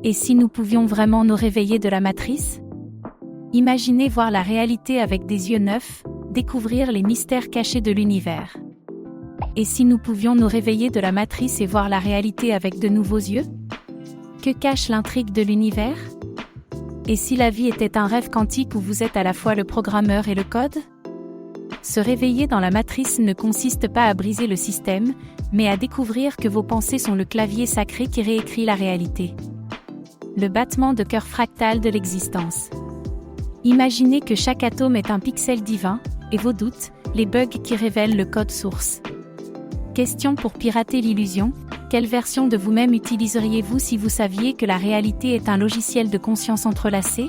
Et si nous pouvions vraiment nous réveiller de la matrice? Imaginez voir la réalité avec des yeux neufs, découvrir les mystères cachés de l'univers. Et si nous pouvions nous réveiller de la matrice et voir la réalité avec de nouveaux yeux? Que cache l'intrigue de l'univers? Et si la vie était un rêve quantique où vous êtes à la fois le programmeur et le code? Se réveiller dans la matrice ne consiste pas à briser le système, mais à découvrir que vos pensées sont le clavier sacré qui réécrit la réalité. Le battement de cœur fractal de l'existence. Imaginez que chaque atome est un pixel divin, et vos doutes, les bugs qui révèlent le code source. Question pour pirater l'illusion: quelle version de vous-même utiliseriez-vous si vous saviez que la réalité est un logiciel de conscience entrelacé?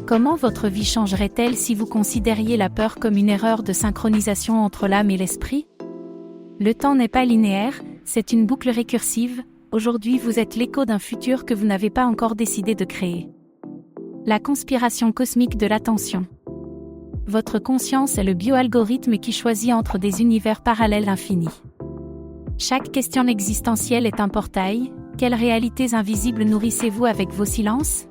Comment votre vie changerait-elle si vous considériez la peur comme une erreur de synchronisation entre l'âme et l'esprit? Le temps n'est pas linéaire, c'est une boucle récursive. Aujourd'hui vous êtes l'écho d'un futur que vous n'avez pas encore décidé de créer. La conspiration cosmique de l'attention. Votre conscience est le bioalgorithme qui choisit entre des univers parallèles infinis. Chaque question existentielle est un portail. Quelles réalités invisibles nourrissez-vous avec vos silences?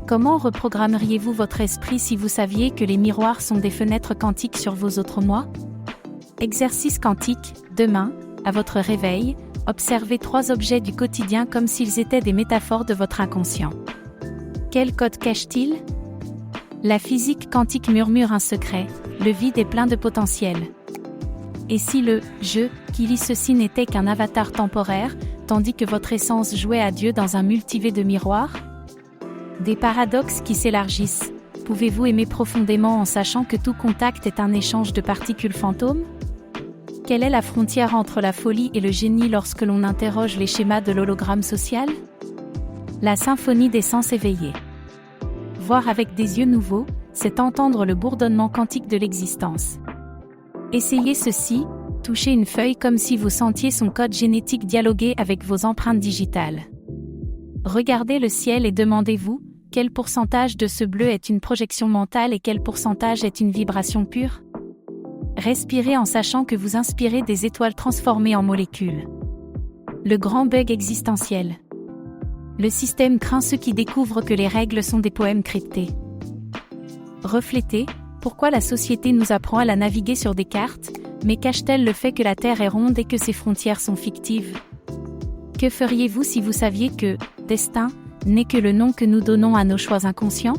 Comment reprogrammeriez-vous votre esprit si vous saviez que les miroirs sont des fenêtres quantiques sur vos autres moi? Exercice quantique. Demain, à votre réveil, observez 3 objets du quotidien comme s'ils étaient des métaphores de votre inconscient. Quel code cache-t-il? La physique quantique murmure un secret: le vide est plein de potentiel. Et si le « je » qui lit ceci n'était qu'un avatar temporaire, tandis que votre essence jouait à Dieu dans un multivers de miroirs? Des paradoxes qui s'élargissent. Pouvez-vous aimer profondément en sachant que tout contact est un échange de particules fantômes? Quelle est la frontière entre la folie et le génie lorsque l'on interroge les schémas de l'hologramme social? La symphonie des sens éveillés. Voir avec des yeux nouveaux, c'est entendre le bourdonnement quantique de l'existence. Essayez ceci: touchez une feuille comme si vous sentiez son code génétique dialoguer avec vos empreintes digitales. Regardez le ciel et demandez-vous: quel pourcentage de ce bleu est une projection mentale et quel pourcentage est une vibration pure? Respirez en sachant que vous inspirez des étoiles transformées en molécules. Le grand bug existentiel. Le système craint ceux qui découvrent que les règles sont des poèmes cryptés. Reflétez: pourquoi la société nous apprend à la naviguer sur des cartes, mais cache-t-elle le fait que la Terre est ronde et que ses frontières sont fictives? Que feriez-vous si vous saviez que « destin » n'est que le nom que nous donnons à nos choix inconscients?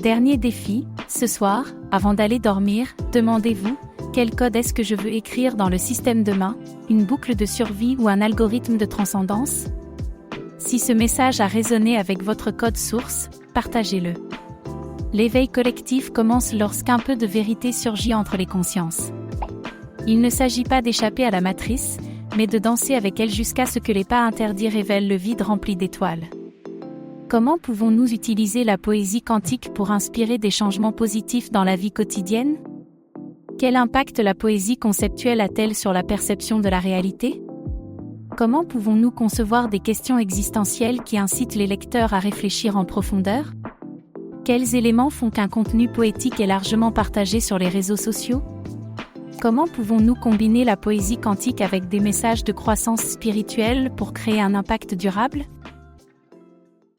Dernier défi, ce soir, avant d'aller dormir, demandez-vous: quel code est-ce que je veux écrire dans le système demain, une boucle de survie ou un algorithme de transcendance? Si ce message a résonné avec votre code source, partagez-le. L'éveil collectif commence lorsqu'un peu de vérité surgit entre les consciences. Il ne s'agit pas d'échapper à la matrice, mais de danser avec elle jusqu'à ce que les pas interdits révèlent le vide rempli d'étoiles. Comment pouvons-nous utiliser la poésie quantique pour inspirer des changements positifs dans la vie quotidienne? Quel impact la poésie conceptuelle a-t-elle sur la perception de la réalité? Comment pouvons-nous concevoir des questions existentielles qui incitent les lecteurs à réfléchir en profondeur? Quels éléments font qu'un contenu poétique est largement partagé sur les réseaux sociaux? Comment pouvons-nous combiner la poésie quantique avec des messages de croissance spirituelle pour créer un impact durable?